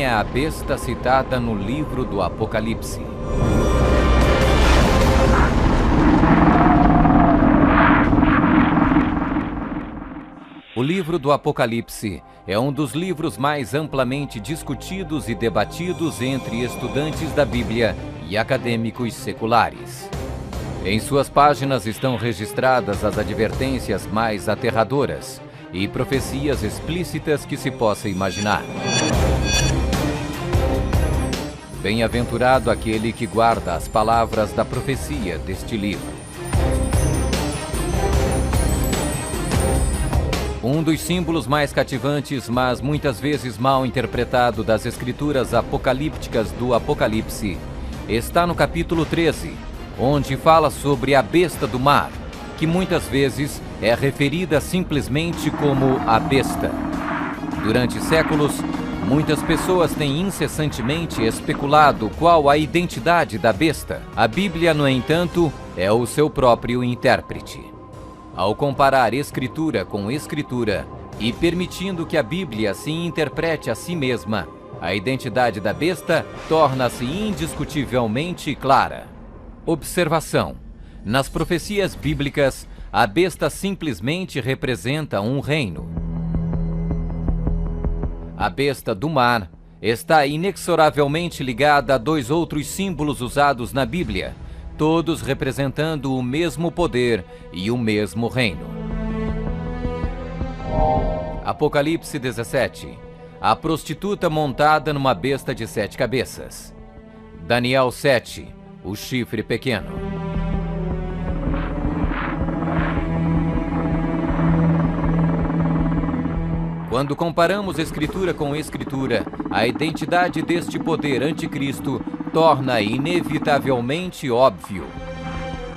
é a besta citada no livro do Apocalipse? O livro do Apocalipse é um dos livros mais amplamente discutidos e debatidos entre estudantes da Bíblia e acadêmicos seculares. Em suas páginas estão registradas as advertências mais aterradoras e profecias explícitas que se possa imaginar. Bem-aventurado aquele que guarda as palavras da profecia deste livro. Um dos símbolos mais cativantes, mas muitas vezes mal interpretado das escrituras apocalípticas do Apocalipse, está no capítulo 13, onde fala sobre a besta do mar, que muitas vezes é referida simplesmente como a besta. Durante séculos, muitas pessoas têm incessantemente especulado qual a identidade da besta. A Bíblia, no entanto, é o seu próprio intérprete. Ao comparar Escritura com Escritura e permitindo que a Bíblia se interprete a si mesma, a identidade da besta torna-se indiscutivelmente clara. Observação: nas profecias bíblicas, a besta simplesmente representa um reino. A besta do mar está inexoravelmente ligada a dois outros símbolos usados na Bíblia, todos representando o mesmo poder e o mesmo reino. Apocalipse 17. A prostituta montada numa besta de 7 cabeças. Daniel 7. O chifre pequeno. Quando comparamos Escritura com Escritura, a identidade deste poder anticristo torna inevitavelmente óbvio.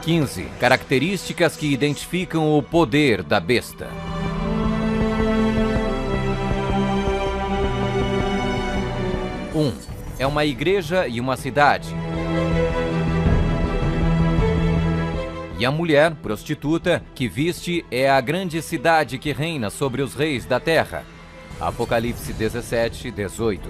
15. Características que identificam o poder da besta. 1. É uma igreja e uma cidade. E a mulher, prostituta, que viste é a grande cidade que reina sobre os reis da terra. Apocalipse 17, 18.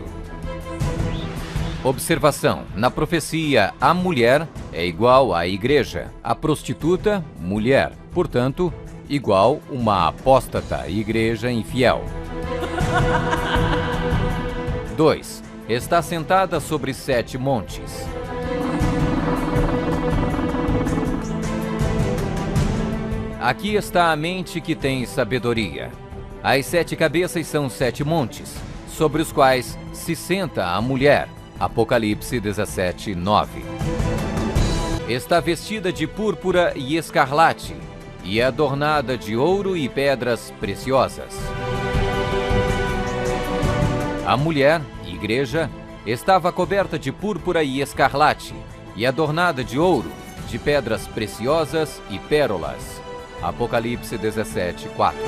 Observação: na profecia, a mulher é igual à igreja, a prostituta, mulher, portanto, igual uma apóstata, igreja infiel. 2. Está sentada sobre 7 montes. Aqui está a mente que tem sabedoria. As 7 cabeças são 7 montes, sobre os quais se senta a mulher. Apocalipse 17, 9. Está vestida de púrpura e escarlate, e é adornada de ouro e pedras preciosas. A mulher, igreja, estava coberta de púrpura e escarlate, e adornada de ouro, de pedras preciosas e pérolas. Apocalipse 17, 4.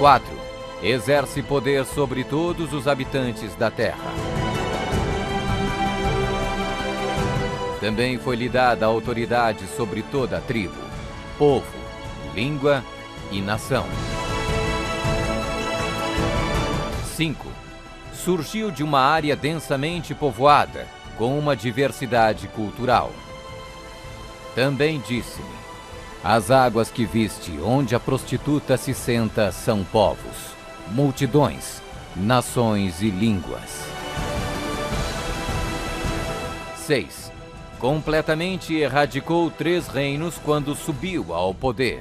4. Exerce poder sobre todos os habitantes da terra. Também foi-lhe dada autoridade sobre toda a tribo, povo, língua e nação. 5. Surgiu de uma área densamente povoada, com uma diversidade cultural. Também disse-me: as águas que viste, onde a prostituta se senta, são povos, multidões, nações e línguas. 6. Completamente erradicou 3 reinos quando subiu ao poder.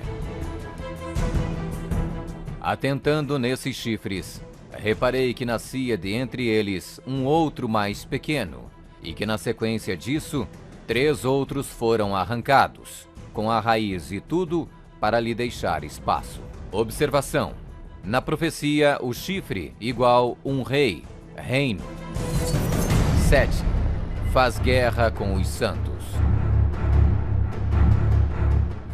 Atentando nesses chifres, reparei que nascia de entre eles um outro mais pequeno, e que na sequência disso, 3 outros foram arrancados, com a raiz e tudo, para lhe deixar espaço. Observação: na profecia, o chifre igual um rei, reino. 7. Faz guerra com os santos.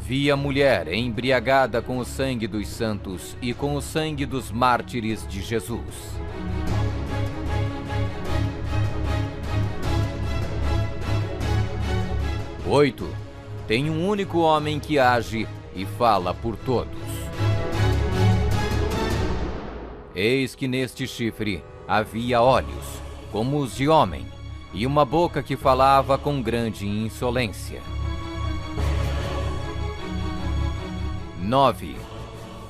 Vi a mulher embriagada com o sangue dos santos e com o sangue dos mártires de Jesus. 8. Tem um único homem que age e fala por todos. Eis que neste chifre havia olhos, como os de homem, e uma boca que falava com grande insolência. 9.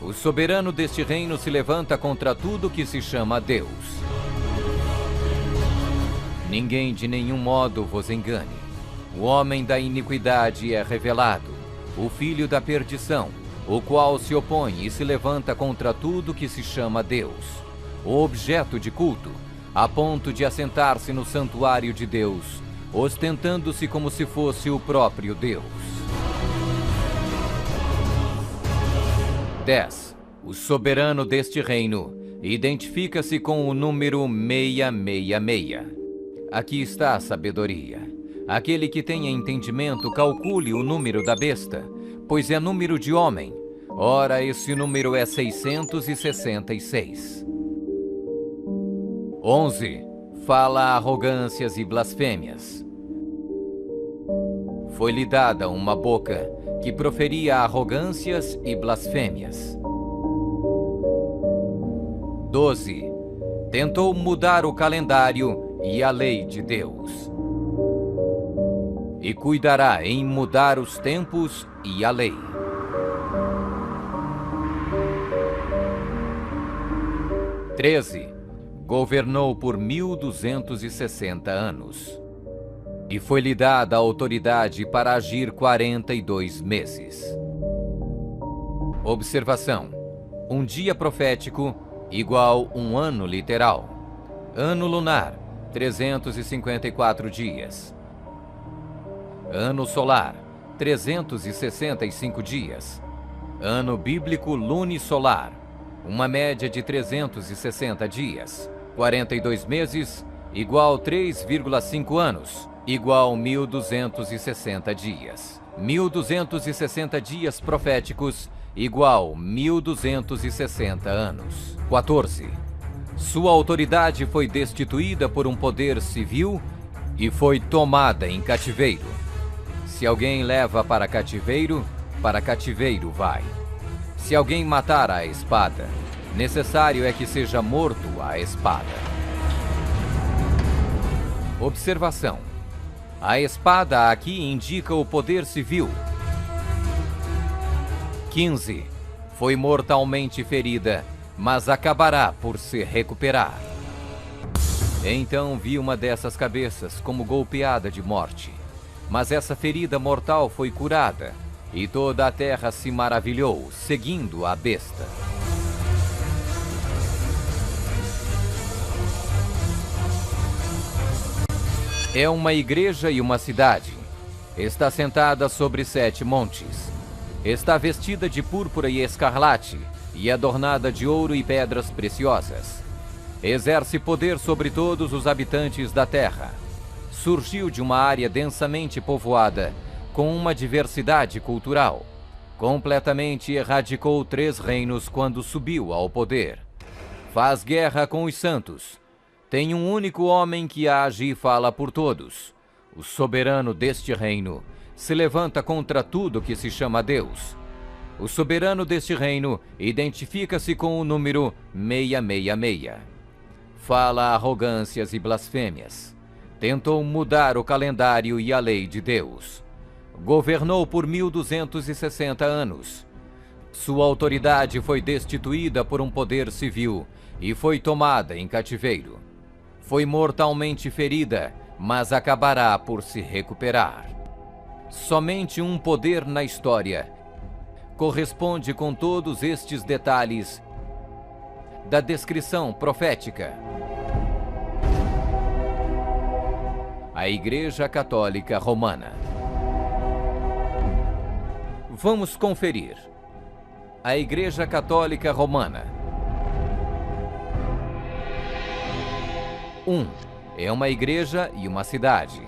O soberano deste reino se levanta contra tudo que se chama Deus. Ninguém de nenhum modo vos engane. O homem da iniquidade é revelado, o filho da perdição, o qual se opõe e se levanta contra tudo que se chama Deus, o objeto de culto, a ponto de assentar-se no santuário de Deus, ostentando-se como se fosse o próprio Deus. 10. O soberano deste reino identifica-se com o número 666. Aqui está a sabedoria. Aquele que tenha entendimento, calcule o número da besta, pois é número de homem. Ora, esse número é 666. 11. Fala arrogâncias e blasfêmias. Foi-lhe dada uma boca que proferia arrogâncias e blasfêmias. 12. Tentou mudar o calendário e a lei de Deus. E cuidará em mudar os tempos e a lei. 13. Governou por 1260 anos. E foi-lhe dada a autoridade para agir 42 meses. Observação: um dia profético igual um ano literal. Ano lunar, 354 dias. Ano solar, 365 dias. Ano bíblico lunisolar, uma média de 360 dias. 42 meses, igual 3,5 anos, igual 1260 dias. 1260 dias proféticos, igual 1260 anos. 14. Sua autoridade foi destituída por um poder civil e foi tomada em cativeiro. Se alguém leva para cativeiro vai. Se alguém matar à espada, necessário é que seja morto à espada. Observação: a espada aqui indica o poder civil. 15. Foi mortalmente ferida, mas acabará por se recuperar. Então vi uma dessas cabeças como golpeada de morte. Mas essa ferida mortal foi curada, e toda a terra se maravilhou, seguindo a besta. É uma igreja e uma cidade. Está sentada sobre 7 montes. Está vestida de púrpura e escarlate, e adornada de ouro e pedras preciosas. Exerce poder sobre todos os habitantes da terra. Surgiu de uma área densamente povoada, com uma diversidade cultural. Completamente erradicou 3 reinos quando subiu ao poder. Faz guerra com os santos. Tem um único homem que age e fala por todos. O soberano deste reino se levanta contra tudo que se chama Deus. O soberano deste reino identifica-se com o número 666. Fala arrogâncias e blasfêmias. Tentou mudar o calendário e a lei de Deus. Governou por 1260 anos. Sua autoridade foi destituída por um poder civil e foi tomada em cativeiro. Foi mortalmente ferida, mas acabará por se recuperar. Somente um poder na história corresponde com todos estes detalhes da descrição profética. A Igreja Católica Romana. Vamos conferir. A Igreja Católica Romana. 1. É uma igreja e uma cidade.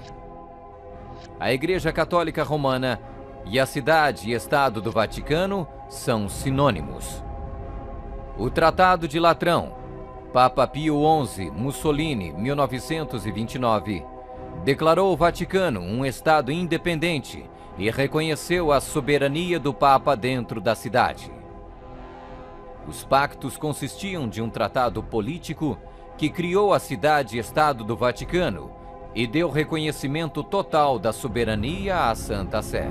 A Igreja Católica Romana e a cidade e Estado do Vaticano são sinônimos. O Tratado de Latrão, Papa Pio XI, Mussolini, 1929, declarou o Vaticano um Estado independente e reconheceu a soberania do Papa dentro da cidade. Os pactos consistiam de um tratado político que criou a cidade-estado do Vaticano e deu reconhecimento total da soberania à Santa Sé.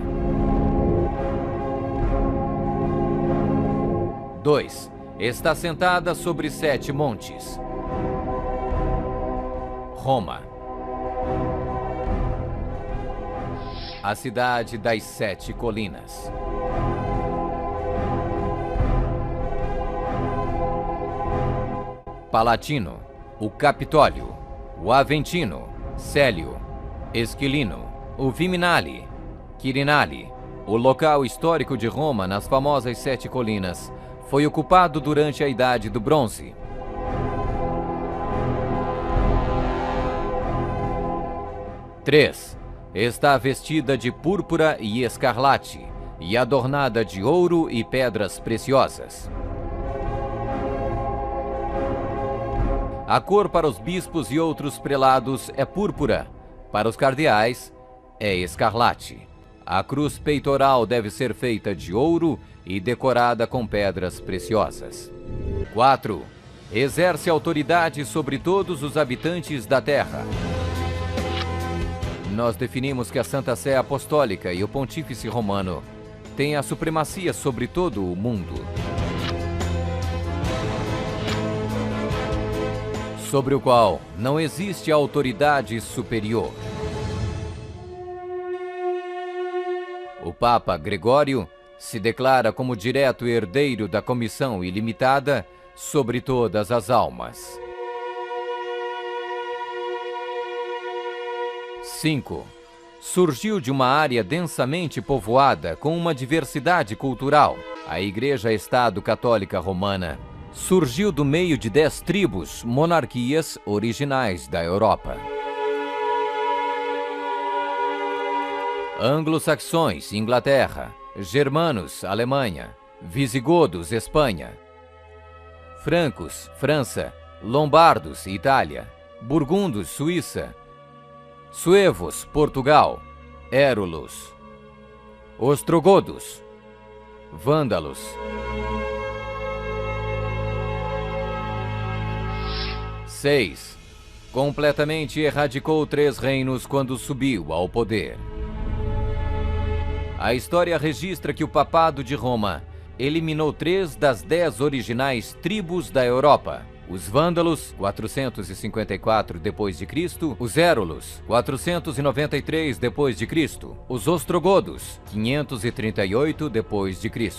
2. Está sentada sobre 7 montes. Roma. A cidade das 7 colinas. Palatino, o Capitólio, o Aventino, Célio, Esquilino, o Viminale, Quirinale. O local histórico de Roma nas famosas 7 colinas foi ocupado durante a Idade do Bronze. 3. Está vestida de púrpura e escarlate e adornada de ouro e pedras preciosas. A cor para os bispos e outros prelados é púrpura, para os cardeais é escarlate. A cruz peitoral deve ser feita de ouro e decorada com pedras preciosas. 4. Exerce autoridade sobre todos os habitantes da terra. Nós definimos que a Santa Sé Apostólica e o Pontífice Romano têm a supremacia sobre todo o mundo, sobre o qual não existe autoridade superior. O Papa Gregório se declara como direto herdeiro da comissão ilimitada sobre todas as almas. 5. Surgiu de uma área densamente povoada com uma diversidade cultural. A Igreja-Estado Católica Romana surgiu do meio de 10 tribos, monarquias originais da Europa. Anglo-saxões, Inglaterra. Germanos, Alemanha. Visigodos, Espanha. Francos, França. Lombardos, Itália. Burgundos, Suíça. Suevos, Portugal. Érulos. Ostrogodos. Vândalos. 6. Completamente erradicou 3 reinos quando subiu ao poder. A história registra que o Papado de Roma eliminou 3 das 10 originais tribos da Europa. Os Vândalos, 454 d.C., os Érulos, 493 d.C., os Ostrogodos, 538 d.C.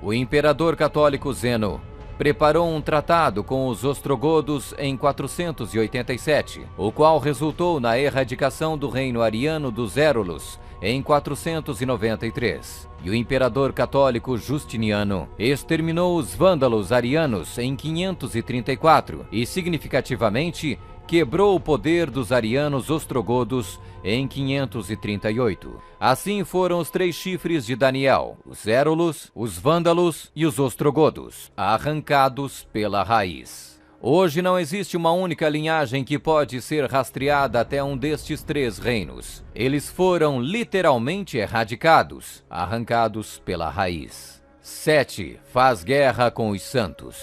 O imperador católico Zeno preparou um tratado com os Ostrogodos em 487, o qual resultou na erradicação do reino ariano dos Érulos em 493. E o imperador católico Justiniano exterminou os vândalos arianos em 534 e, significativamente, quebrou o poder dos arianos ostrogodos em 538. Assim foram os 3 chifres de Daniel, os Érulos, os Vândalos e os Ostrogodos, arrancados pela raiz. Hoje não existe uma única linhagem que pode ser rastreada até um destes 3 reinos. Eles foram literalmente erradicados, arrancados pela raiz. 7. Faz guerra com os santos.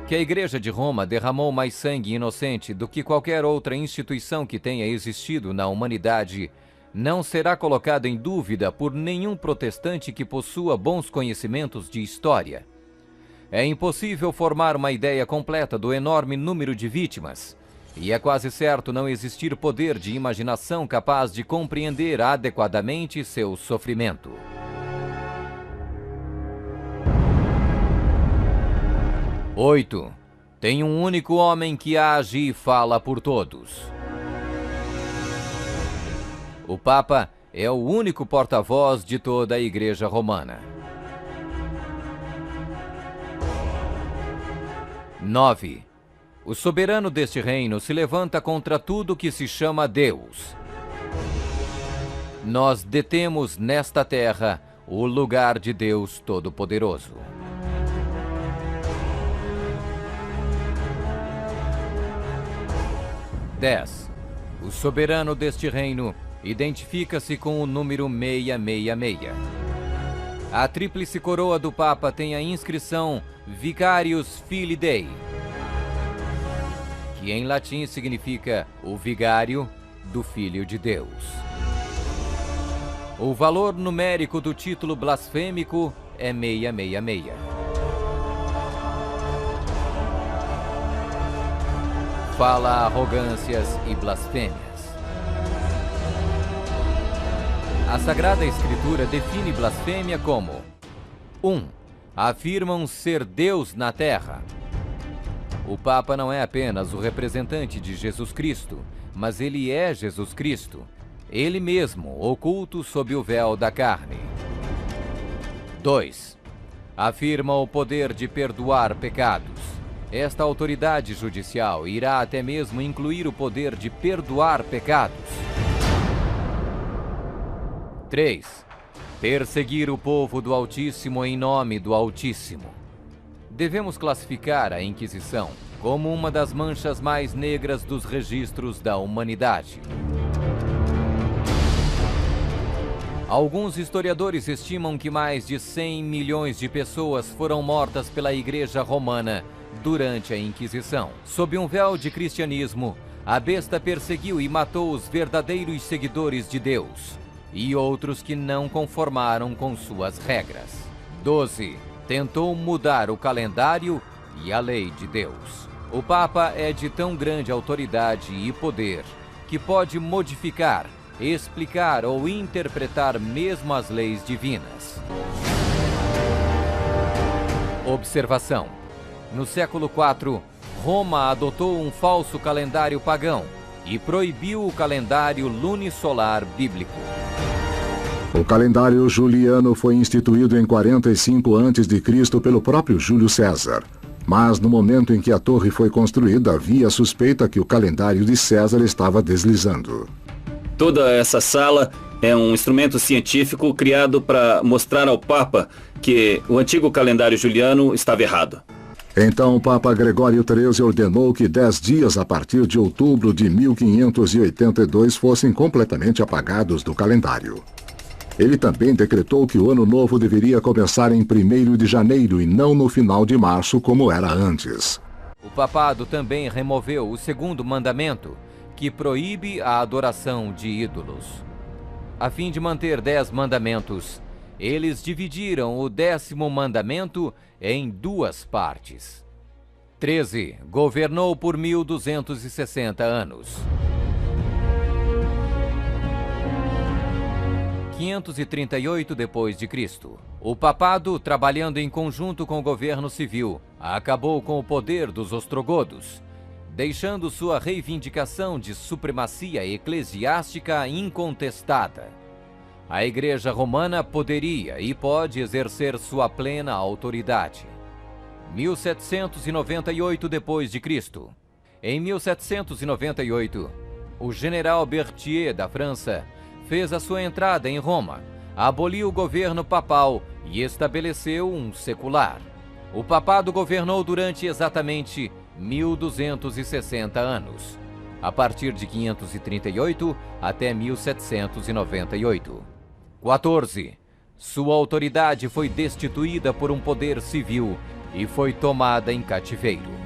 Que a Igreja de Roma derramou mais sangue inocente do que qualquer outra instituição que tenha existido na humanidade não será colocada em dúvida por nenhum protestante que possua bons conhecimentos de história. É impossível formar uma ideia completa do enorme número de vítimas, e é quase certo não existir poder de imaginação capaz de compreender adequadamente seu sofrimento. 8. Tem um único homem que age e fala por todos. O Papa é o único porta-voz de toda a Igreja Romana. 9. O soberano deste reino se levanta contra tudo que se chama Deus. Nós detemos nesta terra o lugar de Deus Todo-Poderoso. 10. O soberano deste reino identifica-se com o número 666. A tríplice coroa do Papa tem a inscrição Vicarius Filii Dei, que em latim significa o vigário do Filho de Deus. O valor numérico do título blasfêmico é 666. Fala arrogâncias e blasfêmias. A Sagrada Escritura define blasfêmia como 1. Afirmam ser Deus na terra. O Papa não é apenas o representante de Jesus Cristo, mas ele é Jesus Cristo, ele mesmo oculto sob o véu da carne. 2. Afirma o poder de perdoar pecados. Esta autoridade judicial irá até mesmo incluir o poder de perdoar pecados. 3. Perseguir o povo do Altíssimo em nome do Altíssimo. Devemos classificar a Inquisição como uma das manchas mais negras dos registros da humanidade. Alguns historiadores estimam que mais de 100 milhões de pessoas foram mortas pela Igreja Romana durante a Inquisição. Sob um véu de cristianismo, a besta perseguiu e matou os verdadeiros seguidores de Deus e outros que não conformaram com suas regras. 12. Tentou mudar o calendário e a lei de Deus. O Papa é de tão grande autoridade e poder que pode modificar, explicar ou interpretar mesmo as leis divinas. Observação: no século IV, Roma adotou um falso calendário pagão e proibiu o calendário lunisolar bíblico. O calendário juliano foi instituído em 45 a.C. pelo próprio Júlio César. Mas no momento em que a torre foi construída, havia suspeita que o calendário de César estava deslizando. Toda essa sala é um instrumento científico criado para mostrar ao Papa que o antigo calendário juliano estava errado. Então o Papa Gregório XIII ordenou que 10 dias a partir de outubro de 1582 fossem completamente apagados do calendário. Ele também decretou que o ano novo deveria começar em 1º de janeiro e não no final de março, como era antes. O papado também removeu o 2º mandamento, que proíbe a adoração de ídolos. A fim de manter 10 mandamentos, eles dividiram o 10º mandamento em 2 partes. 13. Governou por 1260 anos. 538 d.C. O papado, trabalhando em conjunto com o governo civil, acabou com o poder dos ostrogodos, deixando sua reivindicação de supremacia eclesiástica incontestada. A Igreja Romana poderia e pode exercer sua plena autoridade. 1798 d.C. Em 1798, o general Berthier da França fez a sua entrada em Roma, aboliu o governo papal e estabeleceu um secular. O papado governou durante exatamente 1260 anos, a partir de 538 até 1798. 14. Sua autoridade foi destituída por um poder civil e foi tomada em cativeiro.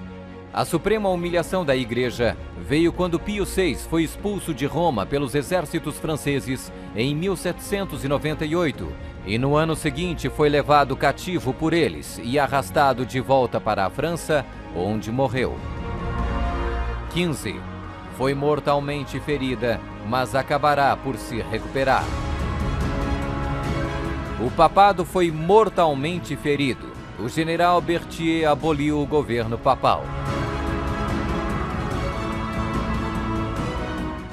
A suprema humilhação da Igreja veio quando Pio VI foi expulso de Roma pelos exércitos franceses em 1798 e no ano seguinte foi levado cativo por eles e arrastado de volta para a França, onde morreu. 15. Foi mortalmente ferida, mas acabará por se recuperar. O papado foi mortalmente ferido. O general Berthier aboliu o governo papal.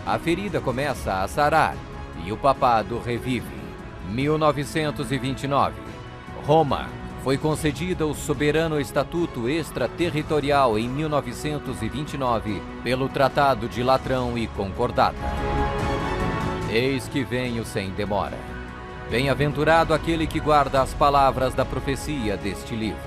A ferida começa a sarar e o papado revive. 1929. Roma foi concedida o soberano estatuto extraterritorial em 1929 pelo Tratado de Latrão e Concordata. Eis que venho sem demora. Bem-aventurado aquele que guarda as palavras da profecia deste livro.